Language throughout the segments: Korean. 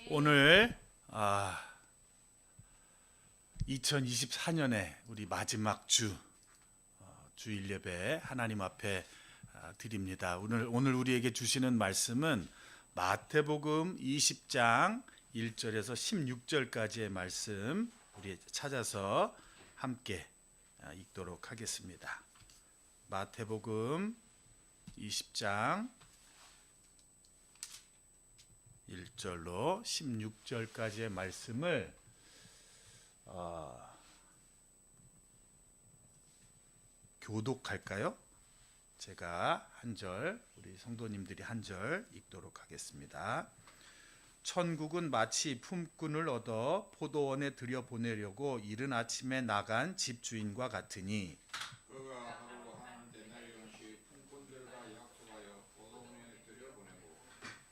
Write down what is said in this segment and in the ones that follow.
오늘 2024년에 우리 마지막 주일 예배 하나님 앞에 드립니다. 오늘 우리에게 주시는 말씀은 마태복음 20장 1절에서 16절까지의 말씀 우리 찾아서 함께 읽도록 하겠습니다. 마태복음 20장 1절로 16절까지의 말씀을 교독할까요? 제가 한 절, 우리 성도님들이 한 절 읽도록 하겠습니다. 천국은 마치 품꾼을 얻어 포도원에 들여보내려고 이른 아침에 나간 집주인과 같으니 그가 하루 한 데나리온씩 품꾼들과 약속하여 포도원에 들여보내고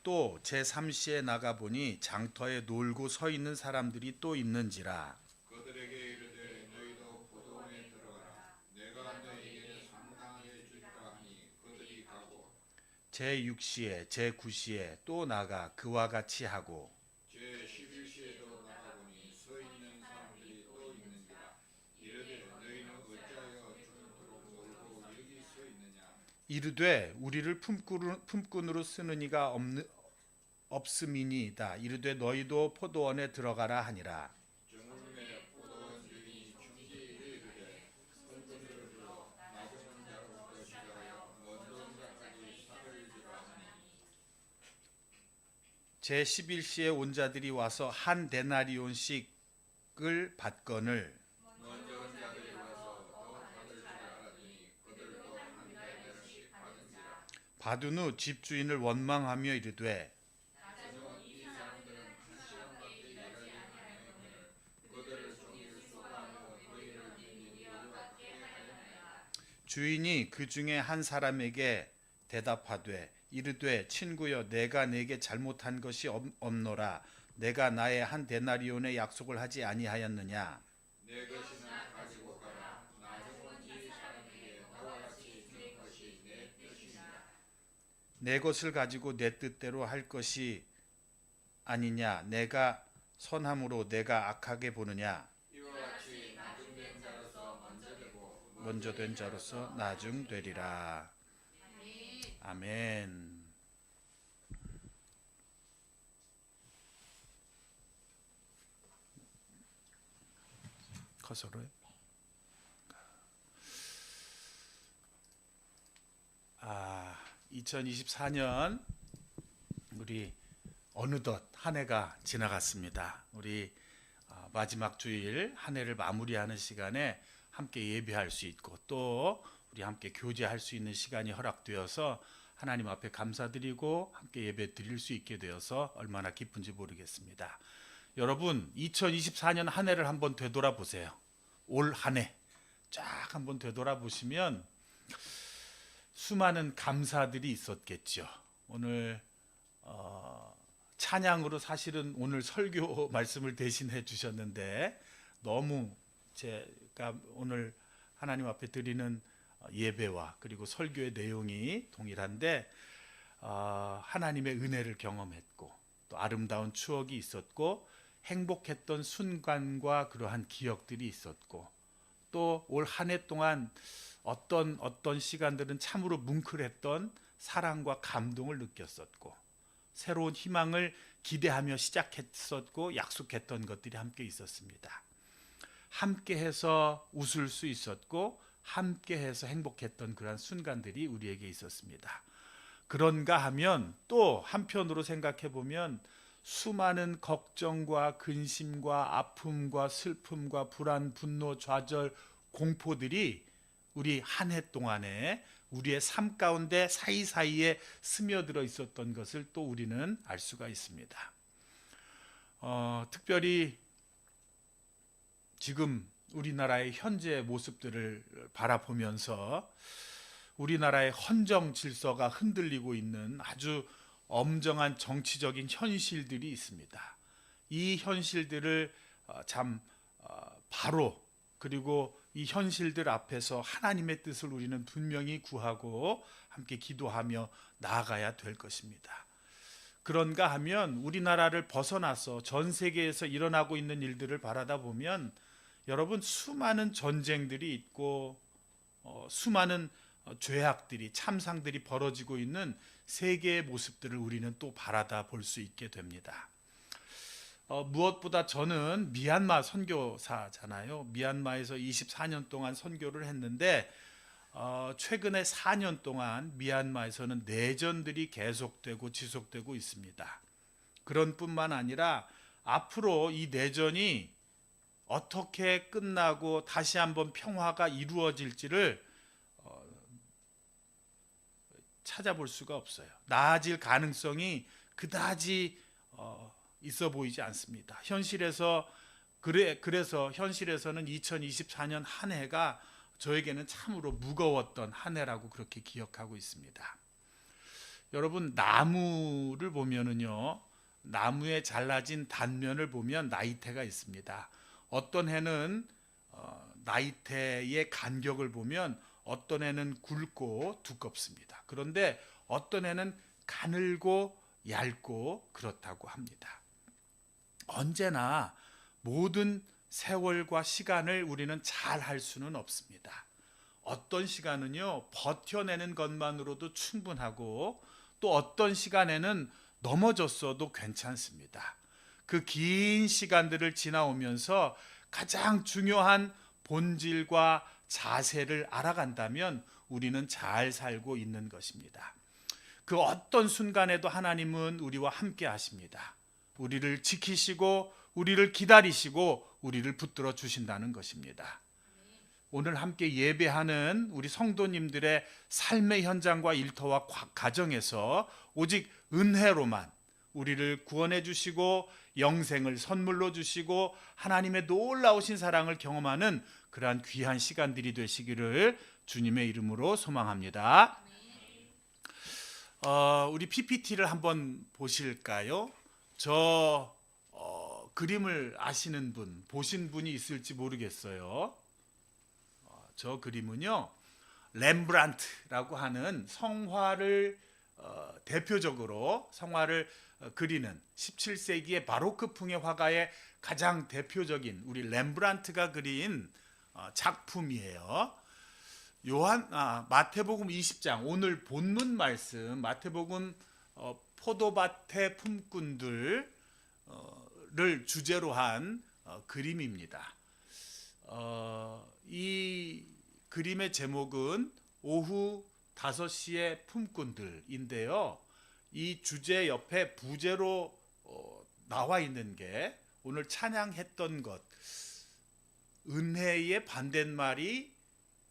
또 제3시에 나가보니 장터에 놀고 서 있는 사람들이 또 있는지라. 그들에게 이르되 너희도 포도원에 들어가라. 내가 너희에게 상당하게 줄까 하니 그들이 가고 제6시에 제9시에 또 나가 그와 같이 하고 제11시에도 나가보니 서 있는 사람들이 또 있는지라. 이르되 너희는 어찌하여 죽도록 놀고 여기 서 있느냐. 이르되 우리를 품꾼으로 쓰는 이가 없음이니이다. 이르되 너희도 포도원에 들어가라 하니라. 정오름에 포도원 주인이 중지에게 이르되 품꾼들을 불러 나중은 자로부터 시작하여 먼 자까지 살을 주라 하니 제11시에 온 자들이 와서 한 데나리온씩을 받거늘 먼저 온 자들이 와서 더 받을 줄 알았더니 그들도 한 대씩 받은지라. 받은 후 집주인을 원망하며 이르되 이 사람들은 한 시간밖에 일하지 아니하였거늘 그들을 종일 수고하며 너희를 믿는 우리와 크게 하였나이다. 주인이 그 중에 한 사람에게 대답하되 이르되 친구여 내가 내게 잘못한 것이 없노라. 내가 나의 한 데나리온의 약속을 하지 아니하였느냐. 내 것이나 가지고 가라. 나중은 이 사람에게 나와 같이 주는 것이 내 뜻이니라. 내 것을 가지고 내 뜻대로 할 것이 아니냐. 내가 선함으로 내가 악하게 보느냐. 이와 같이 나중된 자로서 먼저 되고 먼저 된 자로서 나중 되리라. 아멘. 커서로요? 2024년 우리 어느덧 한 해가 지나갔습니다. 우리 마지막 주일 한 해를 마무리하는 시간에 함께 예배할 수 있고 또 우리 함께 교제할 수 있는 시간이 허락되어서 하나님 앞에 감사드리고 함께 예배 드릴 수 있게 되어서 얼마나 기쁜지 모르겠습니다. 여러분 2024년 한 해를 한번 되돌아보세요. 올 한 해 쫙 한번 되돌아보시면 수많은 감사들이 있었겠죠. 오늘 찬양으로 사실은 오늘 설교 말씀을 대신해 주셨는데 너무 제가 오늘 하나님 앞에 드리는 예배와 그리고 설교의 내용이 동일한데 하나님의 은혜를 경험했고 또 아름다운 추억이 있었고 행복했던 순간과 그러한 기억들이 있었고 또 올 한 해 동안 어떤 시간들은 참으로 뭉클했던 사랑과 감동을 느꼈었고 새로운 희망을 기대하며 시작했었고 약속했던 것들이 함께 있었습니다. 함께해서 웃을 수 있었고 함께해서 행복했던 그러한 순간들이 우리에게 있었습니다. 그런가 하면 또 한편으로 생각해 보면 수많은 걱정과 근심과 아픔과 슬픔과 불안, 분노, 좌절, 공포들이 우리 한 해 동안에 우리의 삶 가운데 사이사이에 스며들어 있었던 것을 또 우리는 알 수가 있습니다. 특별히 지금 우리나라의 현재 모습들을 바라보면서 우리나라의 헌정 질서가 흔들리고 있는 아주 엄정한 정치적인 현실들이 있습니다. 이 현실들을 바로 그리고 이 현실들 앞에서 하나님의 뜻을 우리는 분명히 구하고 함께 기도하며 나아가야 될 것입니다. 그런가 하면 우리나라를 벗어나서 전 세계에서 일어나고 있는 일들을 바라다 보면 여러분 수많은 전쟁들이 있고 수많은 죄악들이 참상들이 벌어지고 있는 세계의 모습들을 우리는 또 바라다 볼 수 있게 됩니다. 무엇보다 저는 미얀마 선교사잖아요. 미얀마에서 24년 동안 선교를 했는데 최근에 4년 동안 미얀마에서는 내전들이 계속되고 지속되고 있습니다. 그런 뿐만 아니라 앞으로 이 내전이 어떻게 끝나고 다시 한번 평화가 이루어질지를 찾아볼 수가 없어요. 나아질 가능성이 그다지 있어 보이지 않습니다. 그래서 현실에서는 2024년 한 해가 저에게는 참으로 무거웠던 한 해라고 그렇게 기억하고 있습니다. 여러분, 나무를 보면은요, 나무에 잘라진 단면을 보면 나이테가 있습니다. 어떤 해는 나이테의 간격을 보면 어떤 해는 굵고 두껍습니다. 그런데 어떤 해는 가늘고 얇고 그렇다고 합니다. 언제나 모든 세월과 시간을 우리는 잘 할 수는 없습니다. 어떤 시간은요, 버텨내는 것만으로도 충분하고 또 어떤 시간에는 넘어졌어도 괜찮습니다. 그 긴 시간들을 지나오면서 가장 중요한 본질과 자세를 알아간다면 우리는 잘 살고 있는 것입니다. 그 어떤 순간에도 하나님은 우리와 함께 하십니다. 우리를 지키시고 우리를 기다리시고 우리를 붙들어 주신다는 것입니다. 오늘 함께 예배하는 우리 성도님들의 삶의 현장과 일터와 가정에서 오직 은혜로만 우리를 구원해 주시고 영생을 선물로 주시고 하나님의 놀라우신 사랑을 경험하는 그러한 귀한 시간들이 되시기를 주님의 이름으로 소망합니다. 우리 PPT를 한번 보실까요? 저 그림을 아시는 분, 보신 분이 있을지 모르겠어요. 저 그림은요, 렘브란트라고 하는 성화를 대표적으로 성화를 그리는 17세기의 바로크풍의 화가의 가장 대표적인 우리 렘브란트가 그린 작품이에요. 마태복음 20장 오늘 본문 말씀 마태복음 포도밭의 품꾼들을 주제로 한 그림입니다. 이 그림의 제목은 오후 5시의 품꾼들인데요. 이 주제 옆에 부제로 나와 있는 게 오늘 찬양했던 것, 은혜의 반대말이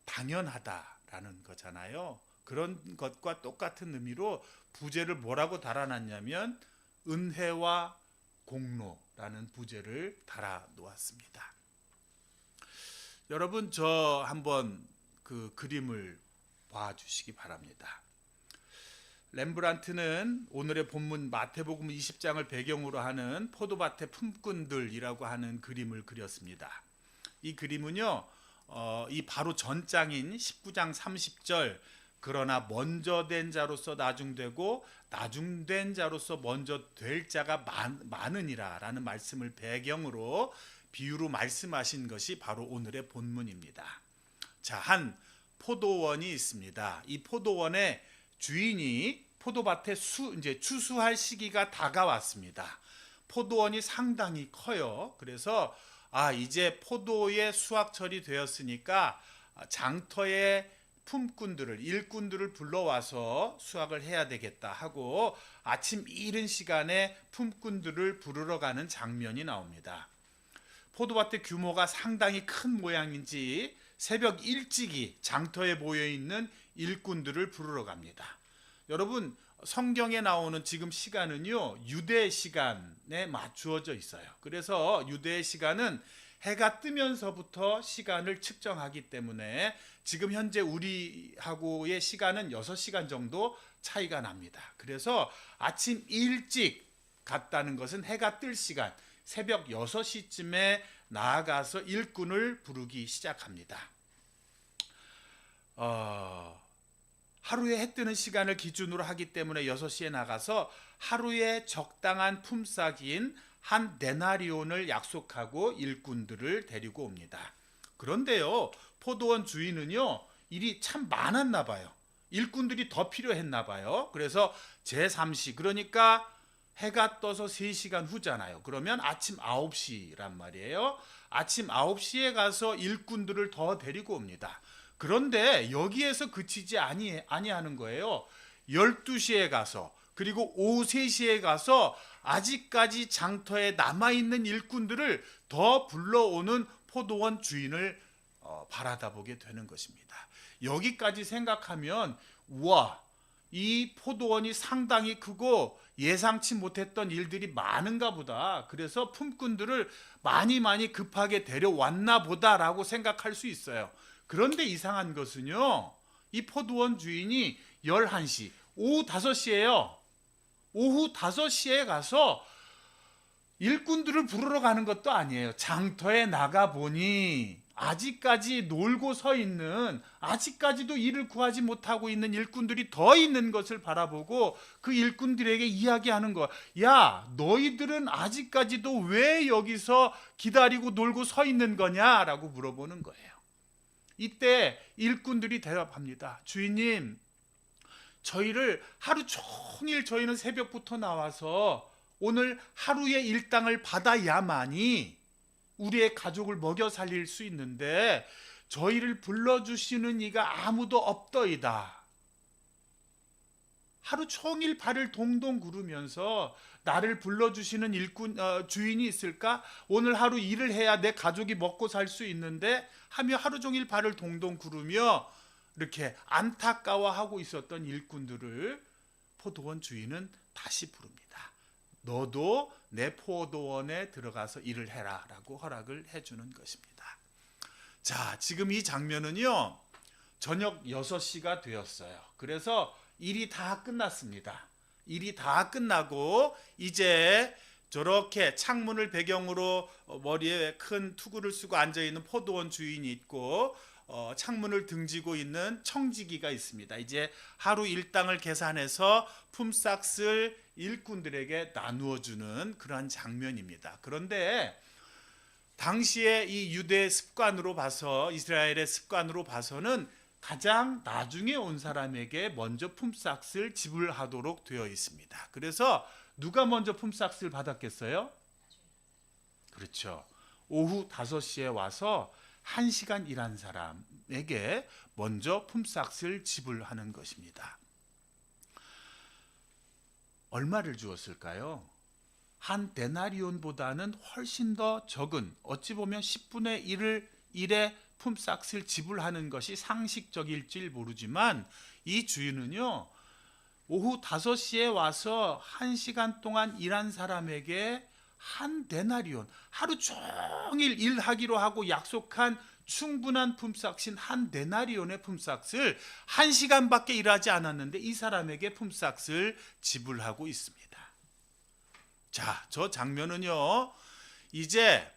당연하다라는 거잖아요. 그런 것과 똑같은 의미로 부제를 뭐라고 달아놨냐면 은혜와 공로라는 부제를 달아 놓았습니다. 여러분, 저 한번 그 그림을 봐주시기 바랍니다. 렘브란트는 오늘의 본문 마태복음 20장을 배경으로 하는 포도밭의 품꾼들이라고 하는 그림을 그렸습니다. 이 그림은요, 이 바로 전장인 19장 30절 그러나 먼저 된 자로서 나중되고 나중된 자로서 먼저 될 자가 많으니라 라는 말씀을 배경으로 비유로 말씀하신 것이 바로 오늘의 본문입니다. 자, 한 포도원이 있습니다. 이 포도원의 주인이 포도밭에 이제 추수할 시기가 다가왔습니다. 포도원이 상당히 커요. 그래서 이제 포도의 수확철이 되었으니까 장터의 품꾼들을 일꾼들을 불러와서 수확을 해야 되겠다 하고 아침 이른 시간에 품꾼들을 부르러 가는 장면이 나옵니다. 포도밭의 규모가 상당히 큰 모양인지 새벽 일찍이 장터에 모여있는 일꾼들을 부르러 갑니다. 여러분, 성경에 나오는 지금 시간은요, 유대 시간에 맞추어져 있어요. 그래서 유대의 시간은 해가 뜨면서부터 시간을 측정하기 때문에 지금 현재 우리하고의 시간은 6시간 정도 차이가 납니다. 그래서 아침 일찍 갔다는 것은 해가 뜰 시간, 새벽 6시쯤에 나아가서 일꾼을 부르기 시작합니다. 하루에 해 뜨는 시간을 기준으로 하기 때문에 6시에 나가서 하루에 적당한 품삯인 한 데나리온을 약속하고 일꾼들을 데리고 옵니다. 그런데요, 포도원 주인은요, 일이 참 많았나 봐요. 일꾼들이 더 필요했나 봐요. 그래서 제3시, 그러니까 해가 떠서 3시간 후잖아요. 그러면 아침 9시란 말이에요. 아침 9시에 가서 일꾼들을 더 데리고 옵니다. 그런데 여기에서 그치지 아니하는 거예요. 12시에 가서, 그리고 오후 3시에 가서 아직까지 장터에 남아있는 일꾼들을 더 불러오는 포도원 주인을 바라다 보게 되는 것입니다. 여기까지 생각하면 우와, 이 포도원이 상당히 크고 예상치 못했던 일들이 많은가 보다. 그래서 품꾼들을 많이 급하게 데려왔나 보다라고 생각할 수 있어요. 그런데 이상한 것은요, 이 포도원 주인이 11시, 오후 5시예요. 오후 5시에 가서 일꾼들을 부르러 가는 것도 아니에요. 장터에 나가보니 아직까지 놀고 서 있는, 아직까지도 일을 구하지 못하고 있는 일꾼들이 더 있는 것을 바라보고 그 일꾼들에게 이야기하는 거야. 야, 너희들은 아직까지도 왜 여기서 기다리고 놀고 서 있는 거냐라고 물어보는 거예요. 이때 일꾼들이 대답합니다. 주인님, 저희를 하루 종일 저희는 새벽부터 나와서 오늘 하루의 일당을 받아야만이 우리의 가족을 먹여 살릴 수 있는데 저희를 불러주시는 이가 아무도 없더이다. 하루 종일 발을 동동 구르면서 나를 불러주시는 주인이 있을까? 오늘 하루 일을 해야 내 가족이 먹고 살 수 있는데 하며 하루 종일 발을 동동 구르며 이렇게 안타까워하고 있었던 일꾼들을 포도원 주인은 다시 부릅니다. 너도 내 포도원에 들어가서 일을 해라 라고 허락을 해주는 것입니다. 자, 지금 이 장면은요, 저녁 6시가 되었어요. 그래서 일이 다 끝났습니다. 일이 다 끝나고 이제 저렇게 창문을 배경으로 머리에 큰 투구를 쓰고 앉아있는 포도원 주인이 있고 창문을 등지고 있는 청지기가 있습니다. 이제 하루 일당을 계산해서 품삯을 일꾼들에게 나누어 주는 그러한 장면입니다. 그런데 당시에 이 유대의 습관으로 봐서, 이스라엘의 습관으로 봐서는 가장 나중에 온 사람에게 먼저 품삯을 지불하도록 되어 있습니다. 그래서 누가 먼저 품삯을 받았겠어요? 그렇죠. 오후 5시에 와서 1시간 일한 사람에게 먼저 품삯을 지불하는 것입니다. 얼마를 주었을까요? 한 데나리온보다는 훨씬 더 적은, 어찌 보면 10분의 1의 품삯을 지불하는 것이 상식적일지 모르지만 이 주인은요, 오후 5시에 와서 1시간 동안 일한 사람에게 한 데나리온, 하루 종일 일하기로 하고 약속한 충분한 품삯인 한 데나리온의 품삯을 1시간밖에 일하지 않았는데 이 사람에게 품삯을 지불하고 있습니다. 자, 저 장면은요, 이제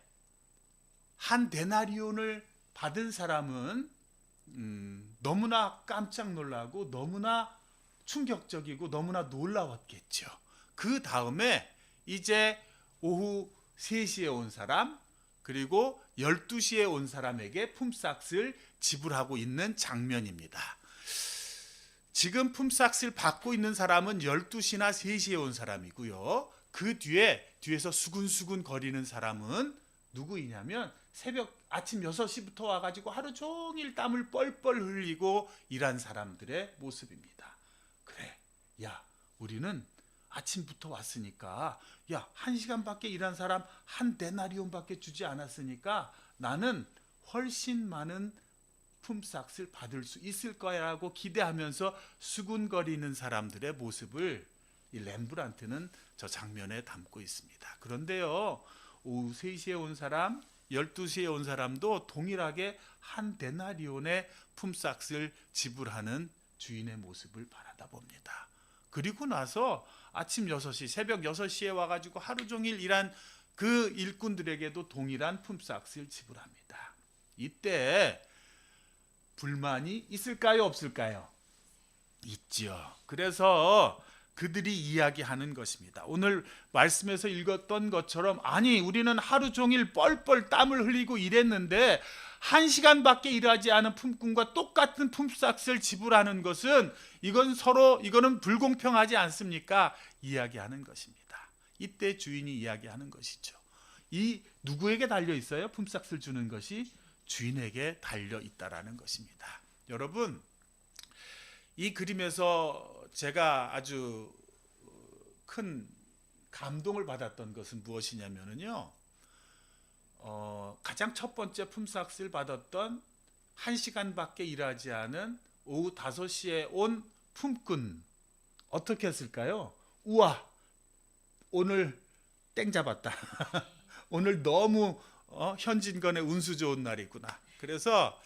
한 데나리온을 받은 사람은 너무나 깜짝 놀라고 너무나 충격적이고 너무나 놀라웠겠죠. 그 다음에 이제 오후 3시에 온 사람, 그리고 12시에 온 사람에게 품삯을 지불하고 있는 장면입니다. 지금 품삯을 받고 있는 사람은 12시나 3시에 온 사람이고요. 그 뒤에서 수근수근 거리는 사람은 누구이냐면 아침 6시부터 와가지고 하루 종일 땀을 뻘뻘 흘리고 일한 사람들의 모습입니다. 그래, 야, 우리는 아침부터 왔으니까, 야, 1시간밖에 일한 사람 한 데나리온밖에 주지 않았으니까 나는 훨씬 많은 품삯을 받을 수 있을 거야라고 기대하면서 수군거리는 사람들의 모습을 이 렘브란트는 저 장면에 담고 있습니다. 그런데요, 오후 3시에 온 사람, 12시에 온 사람도 동일하게 한 데나리온의 품삯을 지불하는 주인의 모습을 바라다 봅니다. 그리고 나서 아침 6시, 새벽 6시에 와가지고 하루 종일 일한 그 일꾼들에게도 동일한 품삯을 지불합니다. 이때 불만이 있을까요, 없을까요? 있죠. 그래서 그들이 이야기하는 것입니다. 오늘 말씀에서 읽었던 것처럼 아니 우리는 하루 종일 뻘뻘 땀을 흘리고 일했는데 1시간밖에 일하지 않은 품꾼과 똑같은 품삯을 지불하는 것은 이거는 불공평하지 않습니까? 이야기하는 것입니다. 이때 주인이 이야기하는 것이죠. 이 누구에게 달려 있어요? 품삯을 주는 것이 주인에게 달려 있다라는 것입니다. 여러분, 이 그림에서 제가 아주 큰 감동을 받았던 것은 무엇이냐면요, 가장 첫 번째 품삯을 받았던 1시간밖에 일하지 않은 오후 5시에 온 품꾼 어떻게 했을까요? 우와, 오늘 땡 잡았다. 오늘 너무 현진건의 운수 좋은 날이구나. 그래서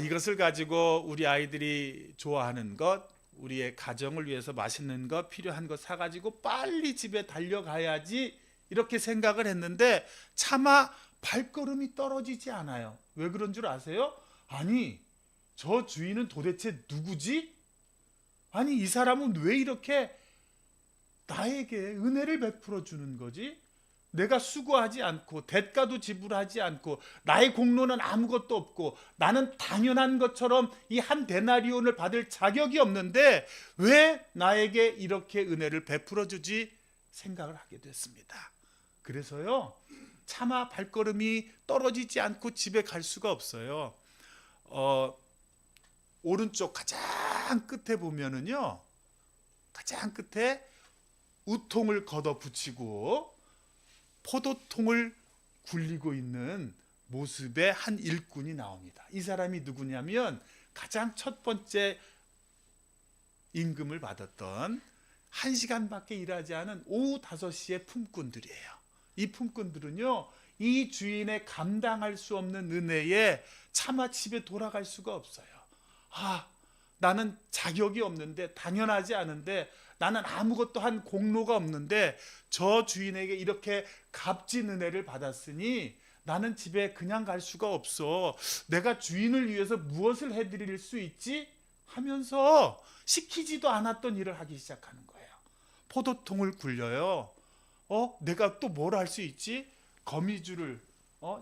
이것을 가지고 우리 아이들이 좋아하는 것, 우리의 가정을 위해서 맛있는 것, 필요한 것 사가지고 빨리 집에 달려가야지 이렇게 생각을 했는데 차마 발걸음이 떨어지지 않아요. 왜 그런 줄 아세요? 아니, 저 주인은 도대체 누구지? 아니, 이 사람은 왜 이렇게 나에게 은혜를 베풀어 주는 거지? 내가 수고하지 않고 대가도 지불하지 않고 나의 공로는 아무것도 없고 나는 당연한 것처럼 이 한 데나리온을 받을 자격이 없는데 왜 나에게 이렇게 은혜를 베풀어 주지 생각을 하게 됐습니다. 그래서요, 차마 발걸음이 떨어지지 않고 집에 갈 수가 없어요. 오른쪽 가장 끝에 보면은요, 가장 끝에 우통을 걷어 붙이고 포도통을 굴리고 있는 모습의 한 일꾼이 나옵니다. 이 사람이 누구냐면 가장 첫 번째 임금을 받았던 1시간밖에 일하지 않은 오후 5시의 품꾼들이에요. 이 품꾼들은요, 이 주인의 감당할 수 없는 은혜에 차마 집에 돌아갈 수가 없어요. 나는 자격이 없는데, 당연하지 않은데, 나는 아무것도 한 공로가 없는데 저 주인에게 이렇게 값진 은혜를 받았으니 나는 집에 그냥 갈 수가 없어. 내가 주인을 위해서 무엇을 해드릴 수 있지? 하면서 시키지도 않았던 일을 하기 시작하는 거예요. 포도통을 굴려요. 내가 또 뭘 할 수 있지? 거미줄을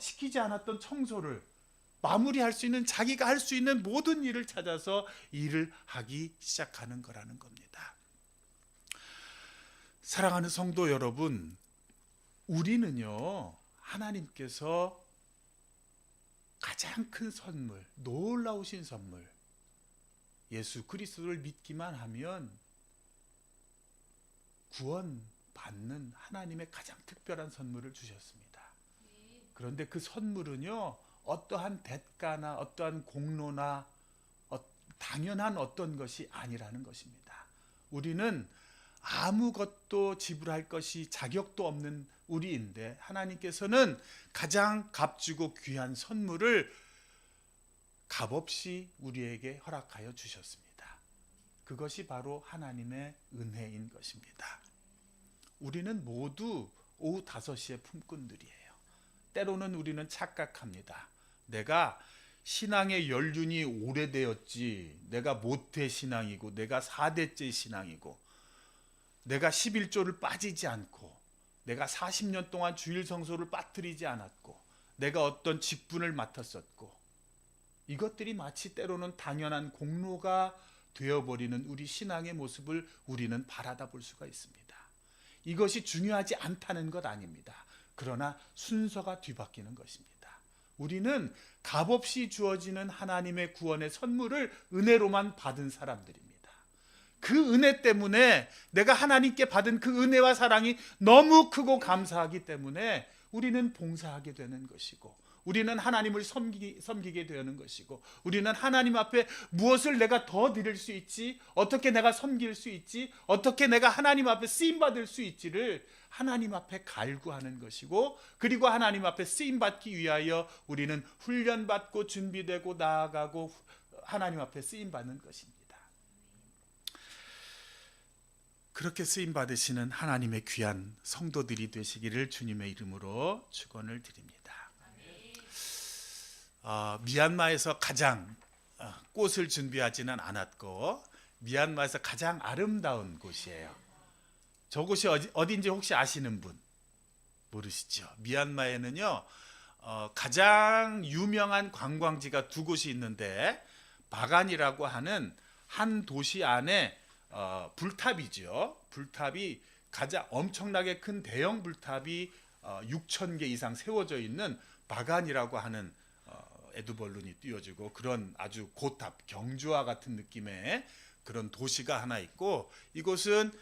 시키지 않았던 청소를 마무리할 수 있는, 자기가 할 수 있는 모든 일을 찾아서 일을 하기 시작하는 거라는 겁니다. 사랑하는 성도 여러분, 우리는요, 하나님께서 가장 큰 선물, 놀라우신 선물, 예수 그리스도를 믿기만 하면 구원받는 하나님의 가장 특별한 선물을 주셨습니다. 그런데 그 선물은요, 어떠한 대가나 어떠한 공로나 당연한 어떤 것이 아니라는 것입니다. 우리는 아무것도 지불할 것이 자격도 없는 우리인데 하나님께서는 가장 값주고 귀한 선물을 값없이 우리에게 허락하여 주셨습니다. 그것이 바로 하나님의 은혜인 것입니다. 우리는 모두 오후 5시의 품꾼들이에요. 때로는 우리는 착각합니다. 내가 신앙의 연륜이 오래되었지, 내가 모태 신앙이고 내가 4대째 신앙이고 내가 11조를 빠지지 않고 내가 40년 동안 주일 성소를 빠뜨리지 않았고 내가 어떤 직분을 맡았었고, 이것들이 마치 때로는 당연한 공로가 되어버리는 우리 신앙의 모습을 우리는 바라다 볼 수가 있습니다. 이것이 중요하지 않다는 것 아닙니다. 그러나 순서가 뒤바뀌는 것입니다. 우리는 값없이 주어지는 하나님의 구원의 선물을 은혜로만 받은 사람들입니다. 그 은혜 때문에 내가 하나님께 받은 그 은혜와 사랑이 너무 크고 감사하기 때문에 우리는 봉사하게 되는 것이고, 우리는 하나님을 섬기게 되는 것이고, 우리는 하나님 앞에 무엇을 내가 더 드릴 수 있지, 어떻게 내가 섬길 수 있지, 어떻게 내가 하나님 앞에 쓰임받을 수 있지를 하나님 앞에 갈구하는 것이고, 그리고 하나님 앞에 쓰임받기 위하여 우리는 훈련받고 준비되고 나아가고 하나님 앞에 쓰임받는 것입니다. 그렇게 쓰임받으시는 하나님의 귀한 성도들이 되시기를 주님의 이름으로 축원을 드립니다. 미얀마에서 가장 꽃을 준비하지는 않았고 미얀마에서 가장 아름다운 곳이에요. 저곳이 어딘지 혹시 아시는 분? 모르시죠? 미얀마에는요, 가장 유명한 관광지가 두 곳이 있는데, 바간이라고 하는 한 도시 안에 불탑이죠. 불탑이 가장 엄청나게 큰 대형 불탑이 6,000개 이상 세워져 있는 바간이라고 하는 에드벌룬이 띄워지고 그런 아주 고탑, 경주와 같은 느낌의 그런 도시가 하나 있고, 이곳은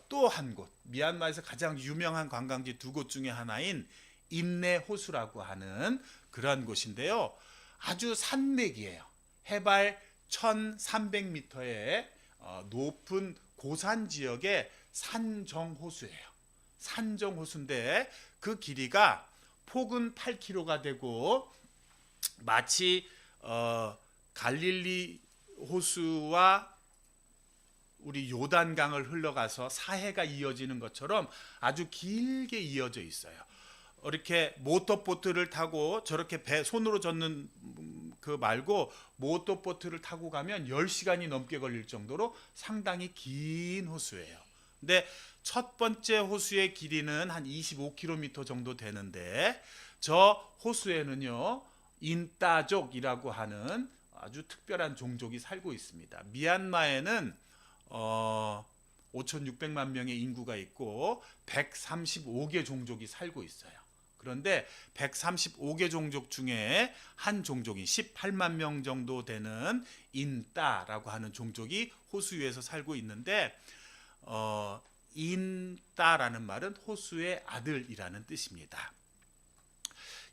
또 한 곳, 미얀마에서 가장 유명한 관광지 두 곳 중에 하나인 인내 호수라고 하는 그러한 곳인데요. 아주 산맥이에요. 해발 1300m의 높은 고산 지역의 산정호수예요. 산정호수인데 그 길이가 폭은 8km가 되고, 마치 갈릴리 호수와 우리 요단강을 흘러가서 사해가 이어지는 것처럼 아주 길게 이어져 있어요. 이렇게 모터보트를 타고 저렇게 배 손으로 젓는 그 말고 모터보트를 타고 가면 10시간이 넘게 걸릴 정도로 상당히 긴 호수예요. 근데 첫 번째 호수의 길이는 한 25km 정도 되는데, 저 호수에는요 인따족이라고 하는 아주 특별한 종족이 살고 있습니다. 미얀마에는 5,600만 명의 인구가 있고 135개 종족이 살고 있어요. 그런데 135개 종족 중에 한 종족이 18만 명 정도 되는 인따라고 하는 종족이 호수 위에서 살고 있는데, 인따라는 말은 호수의 아들이라는 뜻입니다.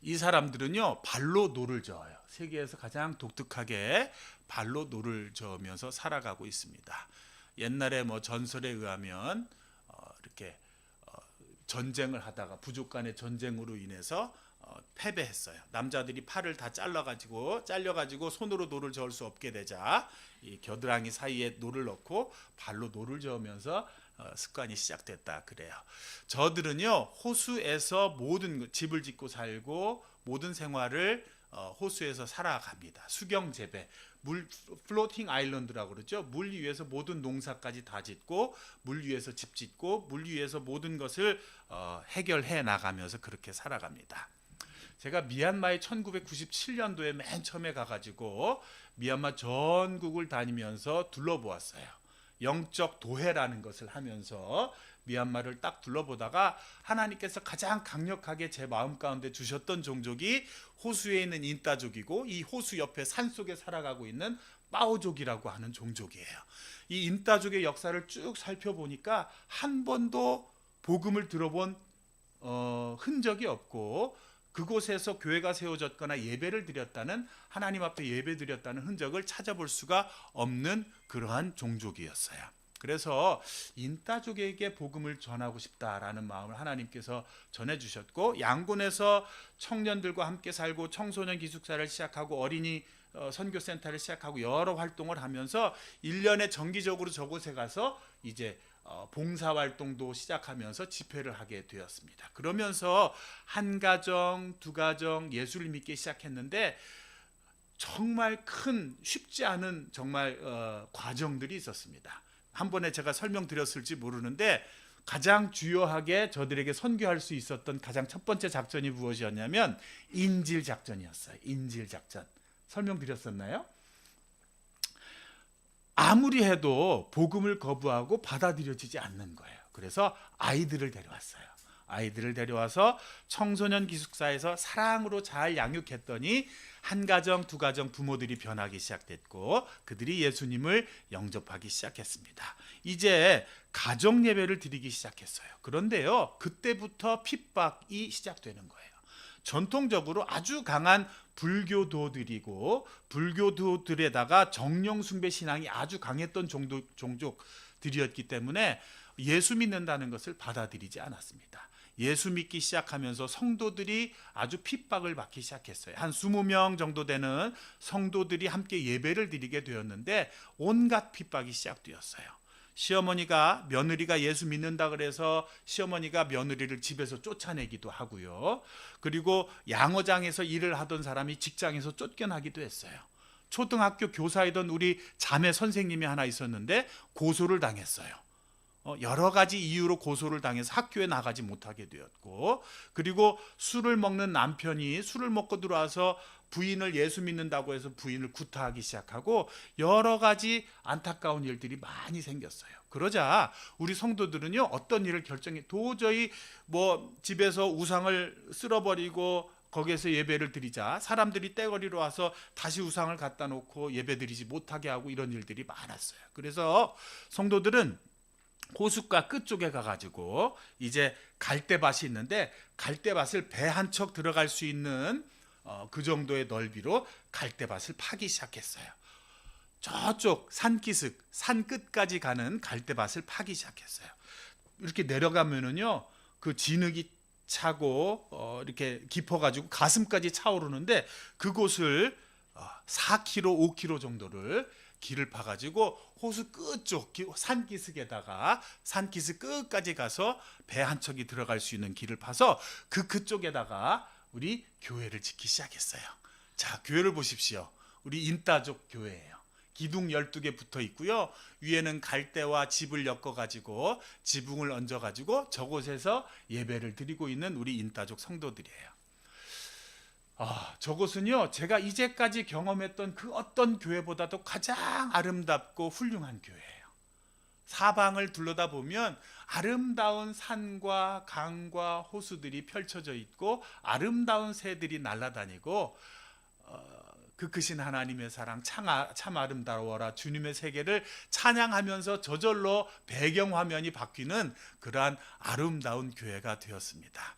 이 사람들은요 발로 노를 저어요. 세계에서 가장 독특하게 발로 노를 저으면서 살아가고 있습니다. 옛날에 뭐 전설에 의하면 이렇게 전쟁을 하다가 부족 간의 전쟁으로 인해서 패배했어요. 남자들이 팔을 다 잘려가지고 손으로 노를 저을 수 없게 되자 이 겨드랑이 사이에 노를 넣고 발로 노를 저으면서 습관이 시작됐다 그래요. 저들은요 호수에서 모든 집을 짓고 살고 모든 생활을 호수에서 살아갑니다. 수경 재배, 물 플로팅 아일랜드라고 그러죠. 물 위에서 모든 농사까지 다 짓고 물 위에서 집 짓고 물 위에서 모든 것을 해결해 나가면서 그렇게 살아갑니다. 제가 미얀마에 1997년도에 맨 처음에 가가지고 미얀마 전국을 다니면서 둘러보았어요. 영적 도회라는 것을 하면서 미얀마를 딱 둘러보다가 하나님께서 가장 강력하게 제 마음 가운데 주셨던 종족이 호수에 있는 인따족이고, 이 호수 옆에 산속에 살아가고 있는 빠오족이라고 하는 종족이에요. 이 인따족의 역사를 쭉 살펴보니까 한 번도 복음을 들어본 흔적이 없고, 그곳에서 교회가 세워졌거나 예배를 드렸다는, 하나님 앞에 예배 드렸다는 흔적을 찾아볼 수가 없는 그러한 종족이었어요. 그래서 인따족에게 복음을 전하고 싶다라는 마음을 하나님께서 전해주셨고, 양곤에서 청년들과 함께 살고 청소년 기숙사를 시작하고 어린이 선교센터를 시작하고 여러 활동을 하면서 1년에 정기적으로 저곳에 가서 이제 봉사활동도 시작하면서 집회를 하게 되었습니다. 그러면서 한 가정, 두 가정 예수를 믿기 시작했는데, 정말 큰 쉽지 않은 정말 과정들이 있었습니다. 한 번에 제가 설명드렸을지 모르는데, 가장 주요하게 저들에게 선교할 수 있었던 가장 첫 번째 작전이 무엇이었냐면 인질 작전이었어요. 인질 작전. 설명드렸었나요? 아무리 해도 복음을 거부하고 받아들여지지 않는 거예요. 그래서 아이들을 데려왔어요. 아이들을 데려와서 청소년 기숙사에서 사랑으로 잘 양육했더니 한 가정, 두 가정 부모들이 변하기 시작됐고 그들이 예수님을 영접하기 시작했습니다. 이제 가정 예배를 드리기 시작했어요. 그런데요, 그때부터 핍박이 시작되는 거예요. 전통적으로 아주 강한 불교도들이고 불교도들에다가 정령 숭배 신앙이 아주 강했던 종족들이었기 때문에 예수 믿는다는 것을 받아들이지 않았습니다. 예수 믿기 시작하면서 성도들이 아주 핍박을 받기 시작했어요. 한 20명 정도 되는 성도들이 함께 예배를 드리게 되었는데 온갖 핍박이 시작되었어요. 시어머니가 며느리가 예수 믿는다 그래서 시어머니가 며느리를 집에서 쫓아내기도 하고요. 그리고 양어장에서 일을 하던 사람이 직장에서 쫓겨나기도 했어요. 초등학교 교사이던 우리 자매 선생님이 하나 있었는데 고소를 당했어요. 여러 가지 이유로 고소를 당해서 학교에 나가지 못하게 되었고, 그리고 술을 먹는 남편이 술을 먹고 들어와서 부인을 예수 믿는다고 해서 부인을 구타하기 시작하고 여러 가지 안타까운 일들이 많이 생겼어요. 그러자 우리 성도들은요, 어떤 일을 결정해, 도저히 뭐 집에서 우상을 쓸어버리고 거기에서 예배를 드리자 사람들이 떼거리로 와서 다시 우상을 갖다 놓고 예배 드리지 못하게 하고 이런 일들이 많았어요. 그래서 성도들은 호숫가 끝쪽에 가가지고 이제 갈대밭이 있는데 갈대밭을 배 한 척 들어갈 수 있는 그 정도의 넓이로 갈대밭을 파기 시작했어요. 저쪽 산기슭 산 끝까지 가는 갈대밭을 파기 시작했어요. 이렇게 내려가면은요, 그 진흙이 차고 이렇게 깊어가지고 가슴까지 차오르는데 그곳을 4km, 5km 정도를 길을 파가지고 호수 끝쪽 산기슭에다가 산기슭 끝까지 가서 배 한 척이 들어갈 수 있는 길을 파서 그쪽에다가 우리 교회를 짓기 시작했어요. 자, 교회를 보십시오. 우리 인따족 교회예요. 기둥 12개 붙어 있고요. 위에는 갈대와 짚을 엮어가지고 지붕을 얹어가지고 저곳에서 예배를 드리고 있는 우리 인따족 성도들이에요. 저곳은요, 제가 이제까지 경험했던 그 어떤 교회보다도 가장 아름답고 훌륭한 교회예요. 사방을 둘러다 보면 아름다운 산과 강과 호수들이 펼쳐져 있고 아름다운 새들이 날아다니고 그 크신 하나님의 사랑 참 아름다워라 주님의 세계를 찬양하면서 저절로 배경화면이 바뀌는 그러한 아름다운 교회가 되었습니다.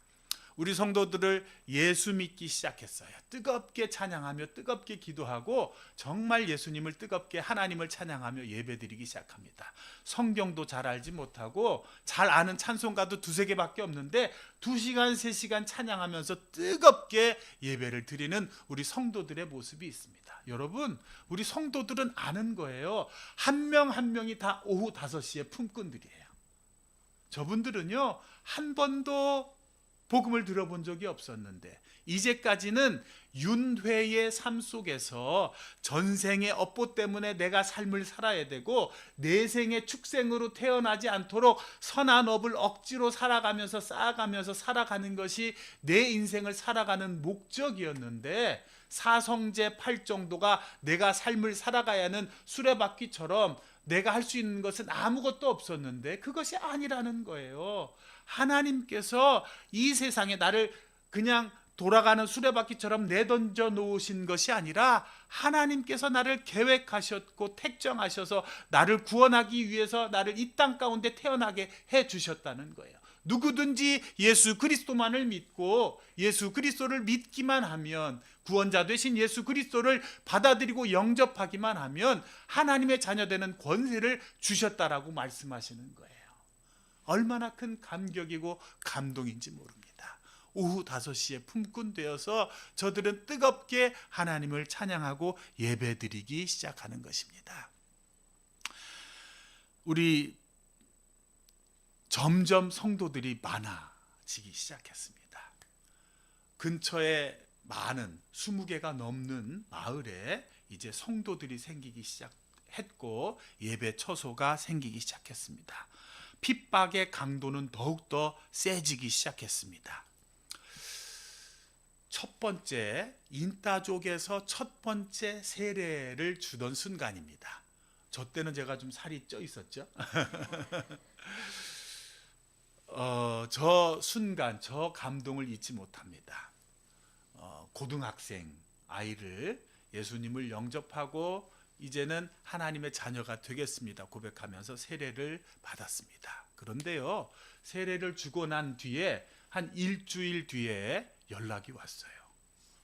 우리 성도들을 예수 믿기 시작했어요. 뜨겁게 찬양하며 뜨겁게 기도하고 정말 예수님을 뜨겁게 하나님을 찬양하며 예배드리기 시작합니다. 성경도 잘 알지 못하고 잘 아는 찬송가도 2-3개밖에 없는데 2시간, 3시간 찬양하면서 뜨겁게 예배를 드리는 우리 성도들의 모습이 있습니다. 여러분, 우리 성도들은 아는 거예요. 한 명 한 명이 다 오후 5시에 품꾼들이에요. 저분들은요, 한 번도 복음을 들어본 적이 없었는데 이제까지는 윤회의 삶 속에서 전생의 업보 때문에 내가 삶을 살아야 되고 내생의 축생으로 태어나지 않도록 선한 업을 억지로 살아가면서 쌓아가면서 살아가는 것이 내 인생을 살아가는 목적이었는데 사성제 8정도가 내가 삶을 살아가야 하는 수레바퀴처럼 내가 할 수 있는 것은 아무것도 없었는데 그것이 아니라는 거예요. 하나님께서 이 세상에 나를 그냥 돌아가는 수레바퀴처럼 내던져 놓으신 것이 아니라 하나님께서 나를 계획하셨고 택정하셔서 나를 구원하기 위해서 나를 이 땅 가운데 태어나게 해 주셨다는 거예요. 누구든지 예수 그리스도만을 믿고 예수 그리스도를 믿기만 하면, 구원자 되신 예수 그리스도를 받아들이고 영접하기만 하면 하나님의 자녀되는 권세를 주셨다라고 말씀하시는 거예요. 얼마나 큰 감격이고 감동인지 모릅니다. 오후 5시에 품꾼 되어서 저들은 뜨겁게 하나님을 찬양하고 예배드리기 시작하는 것입니다. 우리 점점 성도들이 많아지기 시작했습니다. 근처에 많은 20개가 넘는 마을에 이제 성도들이 생기기 시작했고 예배 처소가 생기기 시작했습니다. 핍박의 강도는 더욱더 세지기 시작했습니다. 첫 번째, 인따족에서 첫 번째 세례를 주던 순간입니다. 저 때는 제가 좀 살이 쪄 있었죠. 저 순간, 저 감동을 잊지 못합니다. 고등학생 아이를 예수님을 영접하고 이제는 하나님의 자녀가 되겠습니다 고백하면서 세례를 받았습니다. 그런데요, 세례를 주고 난 뒤에 한 일주일 뒤에 연락이 왔어요.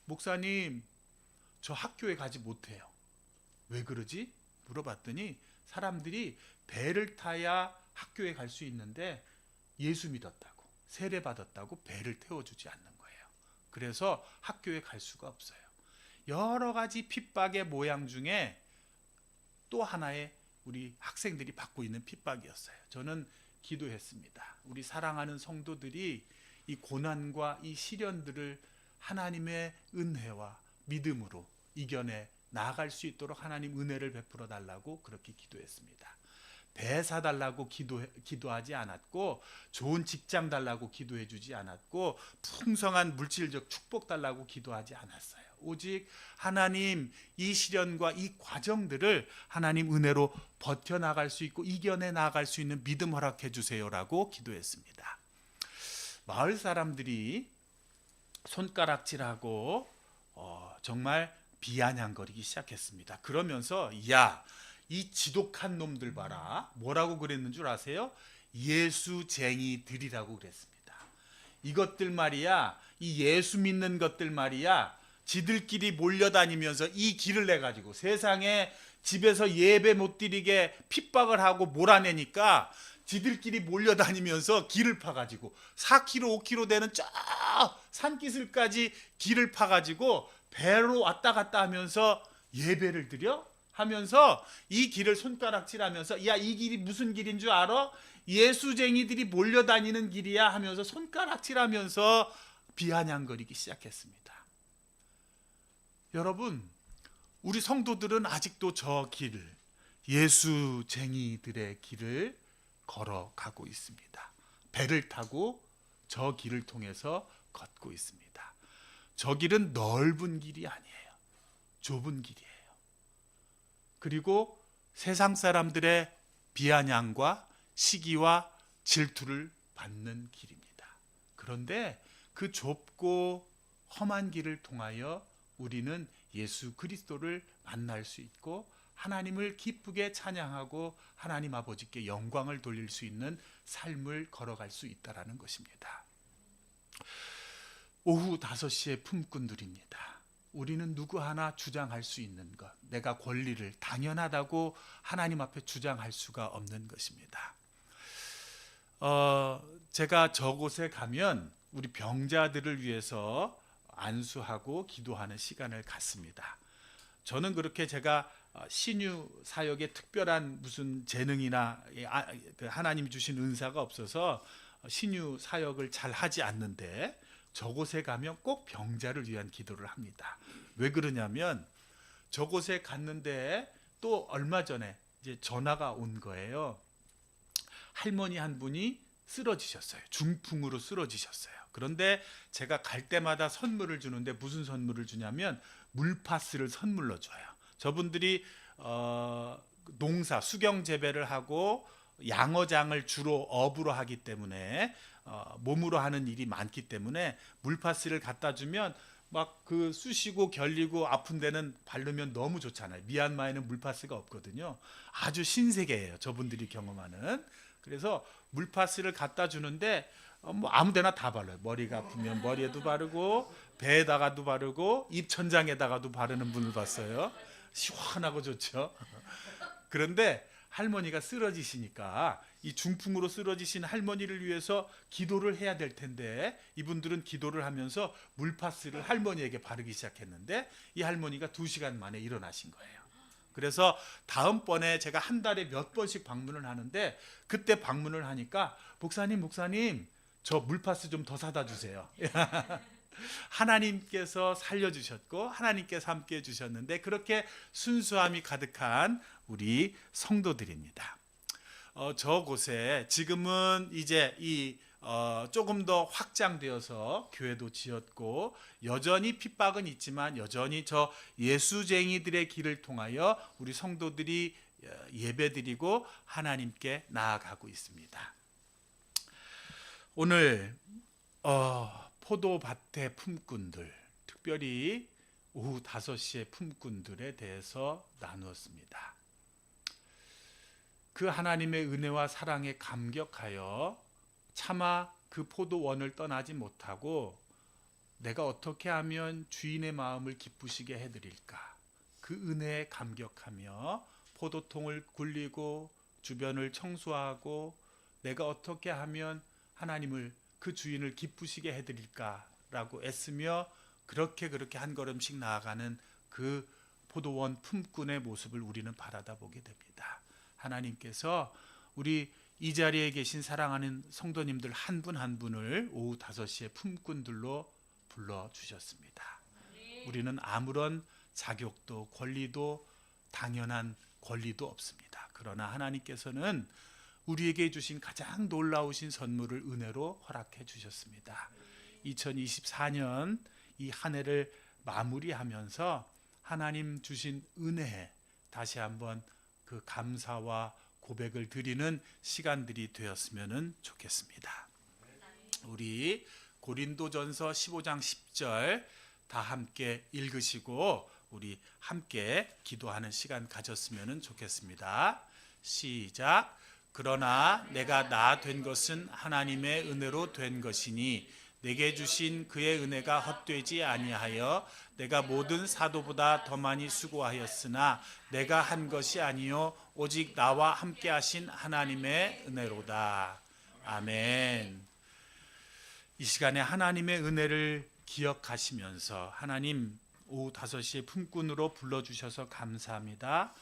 목사님, 저 학교에 가지 못해요. 왜 그러지? 물어봤더니 사람들이 배를 타야 학교에 갈 수 있는데 예수 믿었다고, 세례 받았다고 배를 태워주지 않는 거예요. 그래서 학교에 갈 수가 없어요. 여러 가지 핍박의 모양 중에 또 하나의 우리 학생들이 받고 있는 핍박이었어요. 저는 기도했습니다. 우리 사랑하는 성도들이 이 고난과 이 시련들을 하나님의 은혜와 믿음으로 이겨내 나아갈 수 있도록 하나님 은혜를 베풀어 달라고 그렇게 기도했습니다. 배 사달라고 기도하지 않았고, 좋은 직장 달라고 기도해 주지 않았고, 풍성한 물질적 축복 달라고 기도하지 않았어요. 오직 하나님, 이 시련과 이 과정들을 하나님 은혜로 버텨나갈 수 있고 이겨내 나갈 수 있는 믿음 허락해 주세요라고 기도했습니다. 마을 사람들이 손가락질하고 정말 비아냥거리기 시작했습니다. 그러면서 야, 이 지독한 놈들 봐라. 뭐라고 그랬는 줄 아세요? 예수쟁이들이라고 그랬습니다. 이것들 말이야, 이 예수 믿는 것들 말이야, 지들끼리 몰려다니면서 이 길을 내가지고 세상에 집에서 예배 못 드리게 핍박을 하고 몰아내니까 지들끼리 몰려다니면서 길을 파가지고 4km, 5km 되는 저 산기슭까지 길을 파가지고 배로 왔다 갔다 하면서 예배를 드려? 하면서 이 길을 손가락질하면서 야, 이 길이 무슨 길인 줄 알아? 예수쟁이들이 몰려다니는 길이야 하면서 손가락질하면서 비아냥거리기 시작했습니다. 여러분, 우리 성도들은 아직도 저 길, 예수쟁이들의 길을 걸어가고 있습니다. 배를 타고 저 길을 통해서 걷고 있습니다. 저 길은 넓은 길이 아니에요. 좁은 길이에요. 그리고 세상 사람들의 비아냥과 시기와 질투를 받는 길입니다. 그런데 그 좁고 험한 길을 통하여 우리는 예수 그리스도를 만날 수 있고 하나님을 기쁘게 찬양하고 하나님 아버지께 영광을 돌릴 수 있는 삶을 걸어갈 수 있다는 것입니다. 오후 5시에 품꾼들입니다. 우리는 누구 하나 주장할 수 있는 것, 내가 권리를 당연하다고 하나님 앞에 주장할 수가 없는 것입니다. 제가 저곳에 가면 우리 병자들을 위해서 안수하고 기도하는 시간을 갖습니다. 저는 그렇게 제가 신유 사역에 특별한 무슨 재능이나 하나님이 주신 은사가 없어서 신유 사역을 잘 하지 않는데 저곳에 가면 꼭 병자를 위한 기도를 합니다. 왜 그러냐면 저곳에 갔는데 또 얼마 전에 이제 전화가 온 거예요. 할머니 한 분이 쓰러지셨어요. 중풍으로 쓰러지셨어요. 그런데 제가 갈 때마다 선물을 주는데 무슨 선물을 주냐면 물파스를 선물로 줘요. 저분들이 농사, 수경 재배를 하고 양어장을 주로 업으로 하기 때문에 몸으로 하는 일이 많기 때문에 물파스를 갖다 주면 막 그 쑤시고 결리고 아픈 데는 바르면 너무 좋잖아요. 미얀마에는 물파스가 없거든요. 아주 신세계예요. 저분들이 경험하는. 그래서 물파스를 갖다 주는데 뭐 아무데나 다 발라요. 머리가 아프면 머리에도 바르고 배에다가도 바르고 입천장에다가도 바르는 분을 봤어요. 시원하고 좋죠. 그런데 할머니가 쓰러지시니까 이 중풍으로 쓰러지신 할머니를 위해서 기도를 해야 될 텐데 이분들은 기도를 하면서 물파스를 할머니에게 바르기 시작했는데 이 할머니가 2시간 만에 일어나신 거예요. 그래서 다음번에 제가 한 달에 몇 번씩 방문을 하는데 그때 방문을 하니까 목사님 저 물파스 좀 더 사다 주세요. 하나님께서 살려주셨고 하나님께서 함께 해주셨는데 그렇게 순수함이 가득한 우리 성도들입니다. 저곳에 지금은 이제 조금 더 확장되어서 교회도 지었고 여전히 핍박은 있지만 여전히 저 예수쟁이들의 길을 통하여 우리 성도들이 예배드리고 하나님께 나아가고 있습니다. 오늘 포도밭의 품꾼들, 특별히 오후 5시의 품꾼들에 대해서 나누었습니다. 그 하나님의 은혜와 사랑에 감격하여 차마 그 포도원을 떠나지 못하고 내가 어떻게 하면 주인의 마음을 기쁘시게 해드릴까, 그 은혜에 감격하며 포도통을 굴리고 주변을 청소하고 내가 어떻게 하면 하나님을, 그 주인을 기쁘시게 해드릴까라고 애쓰며 그렇게 한 걸음씩 나아가는 그 포도원 품꾼의 모습을 우리는 바라다 보게 됩니다. 하나님께서 우리 이 자리에 계신 사랑하는 성도님들 한 분 한 분을 오후 5시에 품꾼들로 불러주셨습니다. 우리는 아무런 자격도 권리도 당연한 권리도 없습니다. 그러나 하나님께서는 우리에게 주신 가장 놀라우신 선물을 은혜로 허락해 주셨습니다. 2024년 이 한 해를 마무리하면서 하나님 주신 은혜에 다시 한번 그 감사와 고백을 드리는 시간들이 되었으면 좋겠습니다. 우리 고린도전서 15장 10절 다 함께 읽으시고 우리 함께 기도하는 시간 가졌으면 좋겠습니다. 시작. 그러나 내가 나 된 것은 하나님의 은혜로 된 것이니 내게 주신 그의 은혜가 헛되지 아니하여 내가 모든 사도보다 더 많이 수고하였으나 내가 한 것이 아니요 오직 나와 함께 하신 하나님의 은혜로다. 아멘. 이 시간에 하나님의 은혜를 기억하시면서 하나님 오후 5시에 품꾼으로 불러주셔서 감사합니다.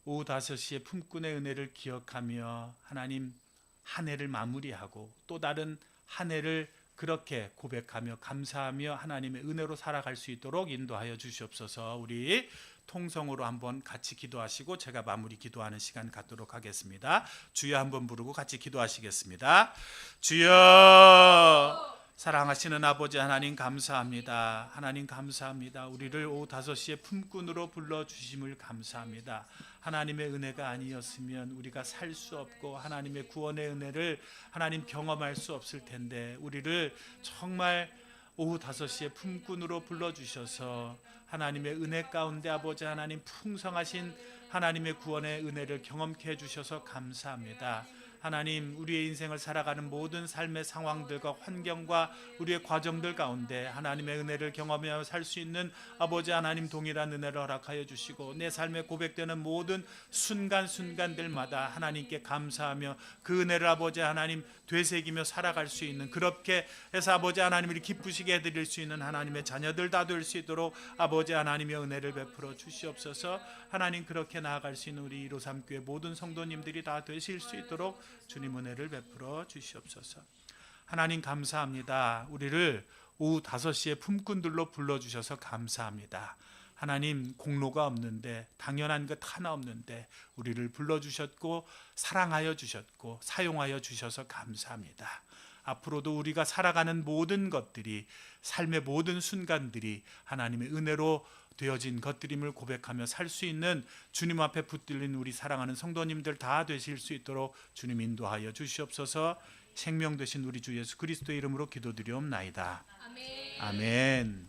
오후 5시에 품꾼의 은혜를 기억하며 하나님 한 해를 마무리하고 또 다른 한 해를 그렇게 고백하며 감사하며 하나님의 은혜로 살아갈 수 있도록 인도하여 주시옵소서. 우리 통성으로 한번 같이 기도하시고 제가 마무리 기도하는 시간 갖도록 하겠습니다. 주여 한번 부르고 같이 기도하시겠습니다. 주여, 사랑하시는 아버지 하나님 감사합니다. 하나님 감사합니다. 우리를 오후 5시에 품꾼으로 불러주심을 감사합니다. 하나님의 은혜가 아니었으면 우리가 살 수 없고 하나님의 구원의 은혜를 하나님 경험할 수 없을 텐데 우리를 정말 오후 5시에 품꾼으로 불러주셔서 하나님의 은혜 가운데 아버지 하나님 풍성하신 하나님의 구원의 은혜를 경험케 해주셔서 감사합니다. 하나님 우리의 인생을 살아가는 모든 삶의 상황들과 환경과 우리의 과정들 가운데 하나님의 은혜를 경험하며 살 수 있는 아버지 하나님 동일한 은혜를 허락하여 주시고 내 삶에 고백되는 모든 순간순간들마다 하나님께 감사하며 그 은혜를 아버지 하나님 되새기며 살아갈 수 있는 그렇게 해서 아버지 하나님을 기쁘시게 해드릴 수 있는 하나님의 자녀들 다 될 수 있도록 아버지 하나님의 은혜를 베풀어 주시옵소서. 하나님 그렇게 나아갈 수 있는 우리 153교회 모든 성도님들이 다 되실 수 있도록 주님 은혜를 베풀어 주시옵소서. 하나님 감사합니다. 우리를 오후 5시에 품꾼들로 불러주셔서 감사합니다. 하나님 공로가 없는데 당연한 것 하나 없는데 우리를 불러주셨고 사랑하여 주셨고 사용하여 주셔서 감사합니다. 앞으로도 우리가 살아가는 모든 것들이 삶의 모든 순간들이 하나님의 은혜로 되어진 것들임을 고백하며 살 수 있는 주님 앞에 붙들린 우리 사랑하는 성도님들 다 되실 수 있도록 주님 인도하여 주시옵소서. 생명 되신 우리 주 예수 그리스도의 이름으로 기도드리옵나이다. 아멘. 아멘.